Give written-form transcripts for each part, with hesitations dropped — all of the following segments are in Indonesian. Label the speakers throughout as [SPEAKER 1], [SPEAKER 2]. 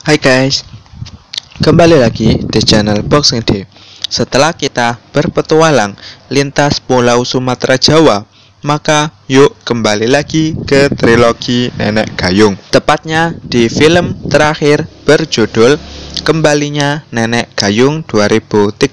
[SPEAKER 1] Hai guys, kembali lagi di channel Boxing D. Setelah kita berpetualang lintas pulau Sumatera Jawa, maka yuk kembali lagi ke trilogi Nenek Gayung. Tepatnya di film terakhir berjudul Kembalinya Nenek Gayung 2013.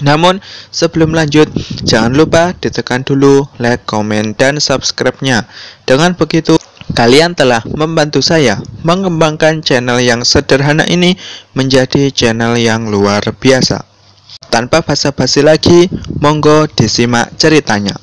[SPEAKER 1] Namun sebelum lanjut, jangan lupa ditekan dulu like, komen, dan subscribe-nya. Dengan begitu, kalian telah membantu saya mengembangkan channel yang sederhana ini menjadi channel yang luar biasa. Tanpa basa-basi lagi, monggo disimak ceritanya.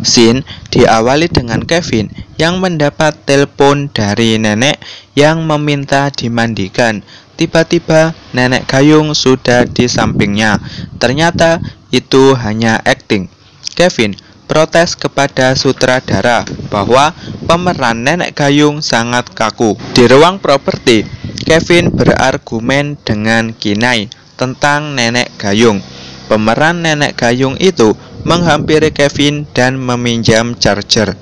[SPEAKER 1] Scene diawali dengan Kevin yang mendapat telepon dari nenek yang meminta dimandikan. Tiba-tiba Nenek Gayung sudah di sampingnya. Ternyata itu hanya akting. Kevin protes kepada sutradara bahwa pemeran Nenek Gayung sangat kaku. Di ruang properti, Kevin berargumen dengan Kinai tentang Nenek Gayung. Pemeran Nenek Gayung itu menghampiri Kevin dan meminjam charger.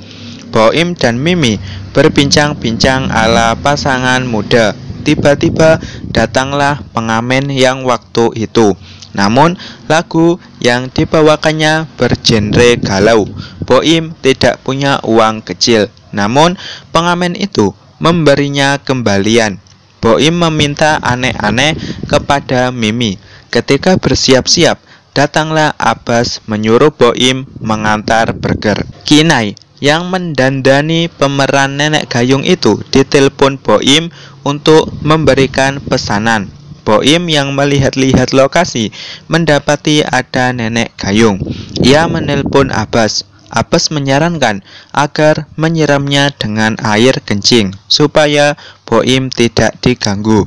[SPEAKER 1] Boim dan Mimi berbincang-bincang ala pasangan muda. Tiba-tiba datanglah pengamen yang waktu itu. Namun lagu yang dibawakannya bergenre galau. Boim tidak punya uang kecil, namun pengamen itu memberinya kembalian. Boim meminta aneh-aneh kepada Mimi. Ketika bersiap-siap, datanglah Abbas menyuruh Boim mengantar burger. Kinai yang mendandani pemeran Nenek Gayung itu ditelepon Boim untuk memberikan pesanan. Boim yang melihat-lihat lokasi mendapati ada Nenek Gayung. Ia menelpon Abbas. Abbas menyarankan agar menyiramnya dengan air kencing supaya Boim tidak diganggu.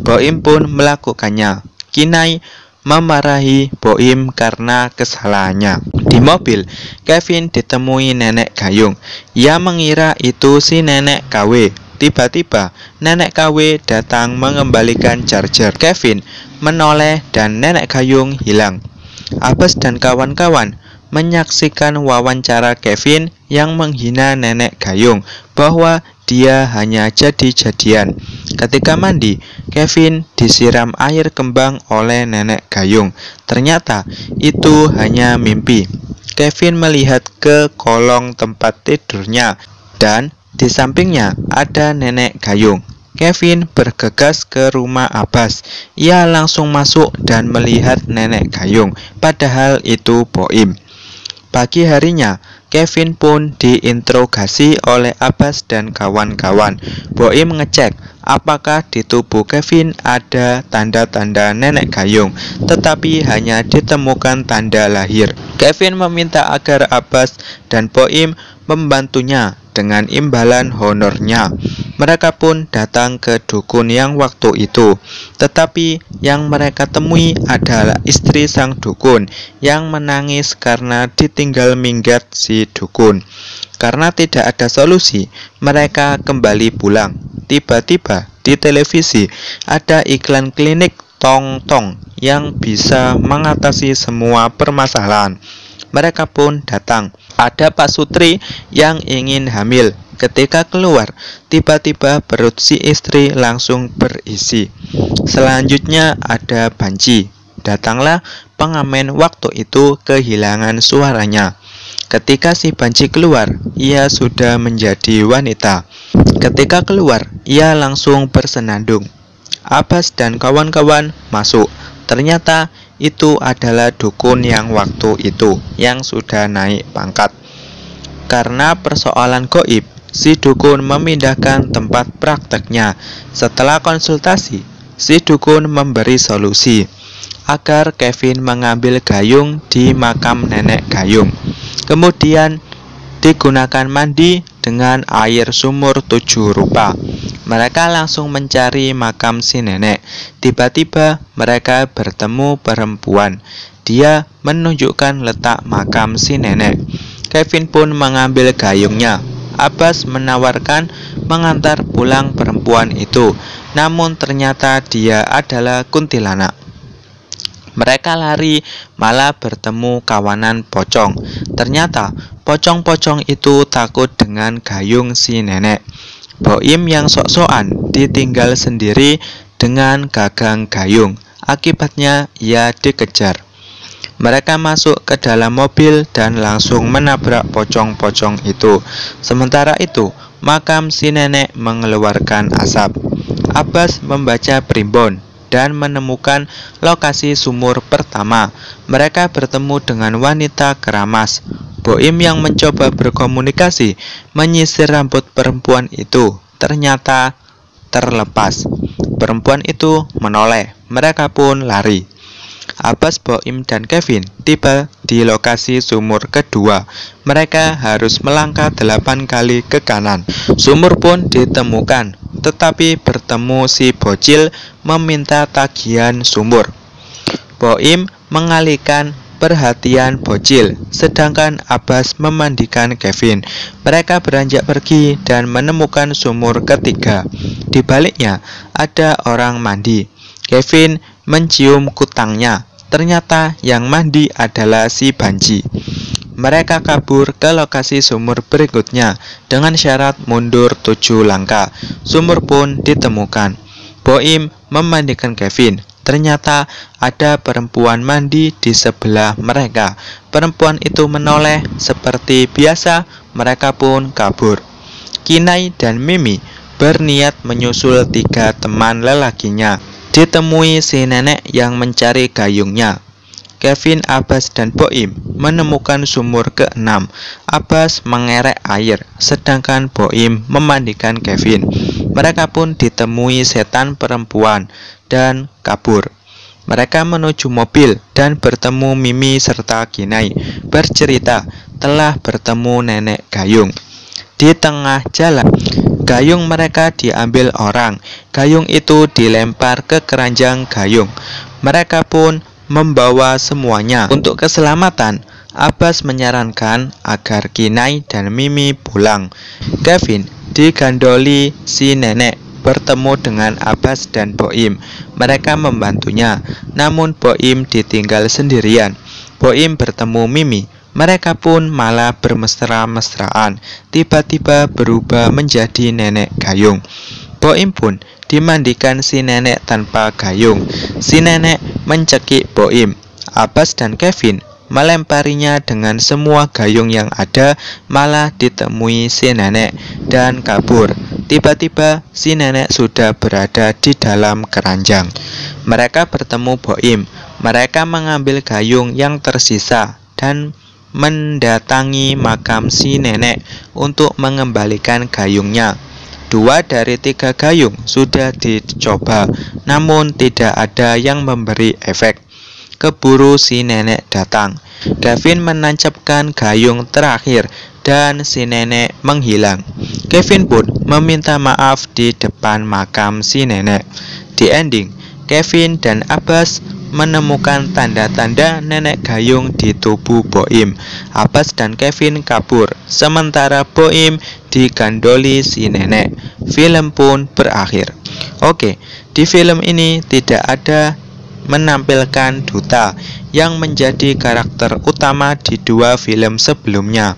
[SPEAKER 1] Boim pun melakukannya. Kinai memarahi Boim karena kesalahannya. Di mobil, Kevin ditemui Nenek Gayung. Ia mengira itu si Nenek KW. Tiba-tiba, Nenek KW datang mengembalikan charger. Kevin menoleh dan Nenek Gayung hilang. Abbas dan kawan-kawan menyaksikan wawancara Kevin yang menghina Nenek Gayung bahwa dia hanya jadi-jadian. Ketika mandi, Kevin disiram air kembang oleh Nenek Gayung. Ternyata itu hanya mimpi. Kevin melihat ke kolong tempat tidurnya dan di sampingnya ada Nenek Gayung. Kevin bergegas ke rumah Abbas. Ia langsung masuk dan melihat Nenek Gayung, padahal itu Boim. Pagi harinya, Kevin pun diinterogasi oleh Abbas dan kawan-kawan. Boim mengecek apakah di tubuh Kevin ada tanda-tanda Nenek Gayung, tetapi hanya ditemukan tanda lahir. Kevin meminta agar Abbas dan Boim membantunya dengan imbalan honornya. Mereka pun datang ke dukun yang waktu itu. Tetapi yang mereka temui adalah istri sang dukun yang menangis karena ditinggal minggat si dukun. Karena tidak ada solusi, mereka kembali pulang. Tiba-tiba di televisi ada iklan klinik Tong-Tong yang bisa mengatasi semua permasalahan. Mereka pun datang. Ada Pak Sutri yang ingin hamil. Ketika keluar, tiba-tiba perut si istri langsung berisi. Selanjutnya ada Banci. Datanglah pengamen waktu itu kehilangan suaranya. Ketika si Banci keluar, ia sudah menjadi wanita. Ketika keluar, ia langsung bersenandung. Abbas dan kawan-kawan masuk. Ternyata itu adalah dukun yang waktu itu yang sudah naik pangkat. Karena persoalan gaib, si dukun memindahkan tempat prakteknya. Setelah konsultasi, si dukun memberi solusi agar Kevin mengambil gayung di makam Nenek Gayung. Kemudian digunakan mandi dengan air sumur 7 rupa. Mereka langsung mencari makam si nenek. Tiba-tiba mereka bertemu perempuan. Dia menunjukkan letak makam si nenek. Kevin pun mengambil gayungnya. Abbas menawarkan mengantar pulang perempuan itu, namun ternyata dia adalah kuntilanak. Mereka lari, malah bertemu kawanan pocong. Ternyata pocong-pocong itu takut dengan gayung si nenek. Boim yang sok-sokan ditinggal sendiri dengan gagang gayung. Akibatnya ia dikejar. Mereka masuk ke dalam mobil dan langsung menabrak pocong-pocong itu. Sementara itu, makam si nenek mengeluarkan asap. Abbas membaca primbon dan menemukan lokasi sumur pertama. Mereka bertemu dengan wanita keramas. Boim yang mencoba berkomunikasi menyisir rambut perempuan itu. Ternyata terlepas. Perempuan itu menoleh. Mereka pun lari. Abbas, Boim, dan Kevin tiba di lokasi sumur kedua. Mereka harus melangkah 8 kali ke kanan. Sumur pun ditemukan, tetapi bertemu si bocil meminta tagihan sumur. Boim mengalihkan perhatian bocil, sedangkan Abbas memandikan Kevin. Mereka beranjak pergi dan menemukan sumur ketiga. Di baliknya ada orang mandi. Kevin mencium kutangnya. Ternyata yang mandi adalah si Banji. Mereka kabur ke lokasi sumur berikutnya dengan syarat mundur 7 langkah. Sumur pun ditemukan. Boim memandikan Kevin. Ternyata ada perempuan mandi di sebelah mereka. Perempuan itu menoleh seperti biasa. Mereka pun kabur. Kinai dan Mimi berniat menyusul 3 teman lelakinya. Ditemui si nenek yang mencari gayungnya. Kevin, Abbas, dan Boim menemukan sumur ke-6. Abbas mengerek air, sedangkan Boim memandikan Kevin. Mereka pun ditemui setan perempuan dan kabur. Mereka menuju mobil dan bertemu Mimi serta Kinai. Bercerita telah bertemu nenek gayung. Di tengah jalan, gayung mereka diambil orang. Gayung itu dilempar ke keranjang gayung. Mereka pun membawa semuanya. Untuk keselamatan, Abbas menyarankan agar Kinai dan Mimi pulang. Kevin digandoli si nenek bertemu dengan Abbas dan Boim. Mereka membantunya, namun Boim ditinggal sendirian. Boim bertemu Mimi. Mereka pun malah bermesra-mesraan. Tiba-tiba berubah menjadi nenek gayung. Boim pun dimandikan si nenek tanpa gayung. Si nenek mencekik Boim. Abbas dan Kevin melemparinya dengan semua gayung yang ada, malah ditemui si nenek dan kabur. Tiba-tiba si nenek sudah berada di dalam keranjang. Mereka bertemu Boim. Mereka mengambil gayung yang tersisa dan mendatangi makam si nenek untuk mengembalikan gayungnya. 2 dari 3 gayung sudah dicoba, namun tidak ada yang memberi efek. Keburu si nenek datang. Kevin menancapkan gayung terakhir dan si nenek menghilang. Kevin pun meminta maaf di depan makam si nenek. Di ending, Kevin dan Abbas menemukan tanda-tanda nenek gayung di tubuh Boim. Abbas dan Kevin kabur, sementara Boim digandoli si nenek. Film pun berakhir. Oke, di film ini tidak ada menampilkan duta yang menjadi karakter utama di 2 film sebelumnya,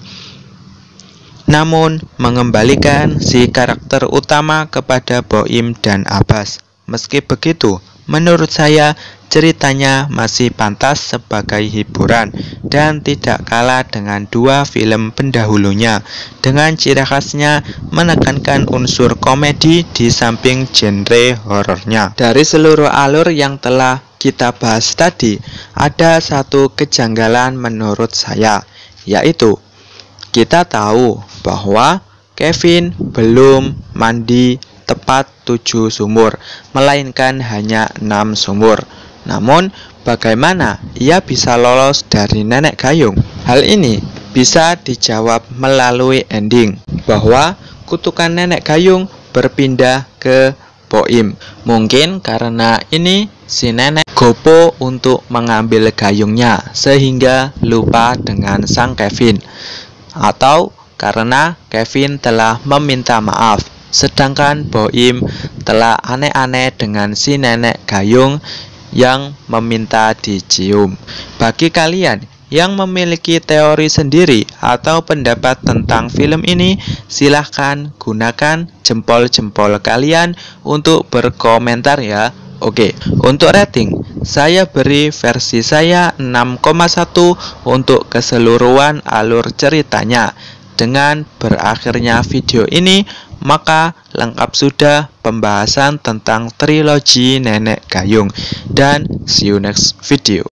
[SPEAKER 1] namun mengembalikan si karakter utama kepada Boim dan Abbas. Meski begitu, menurut saya ceritanya masih pantas sebagai hiburan dan tidak kalah dengan 2 film pendahulunya, dengan ciri khasnya menekankan unsur komedi di samping genre horornya. Dari seluruh alur yang telah kita bahas tadi, ada satu kejanggalan menurut saya, yaitu kita tahu bahwa Kevin belum mandi tepat 7 sumur, melainkan hanya 6 sumur. Namun, bagaimana ia bisa lolos dari nenek gayung? Hal ini bisa dijawab melalui ending, bahwa kutukan nenek gayung berpindah ke Boim. Mungkin karena ini si nenek gopo untuk mengambil gayungnya, sehingga lupa dengan sang Kevin. Atau karena Kevin telah meminta maaf, sedangkan Boim telah aneh-aneh dengan si nenek gayung yang meminta dicium. Bagi kalian yang memiliki teori sendiri atau pendapat tentang film ini, silahkan gunakan jempol-jempol kalian untuk berkomentar ya. Oke, untuk rating, saya beri versi saya 6,1 untuk keseluruhan alur ceritanya. Dengan berakhirnya video ini, maka lengkap sudah pembahasan tentang trilogi Nenek Gayung. Dan see you next video.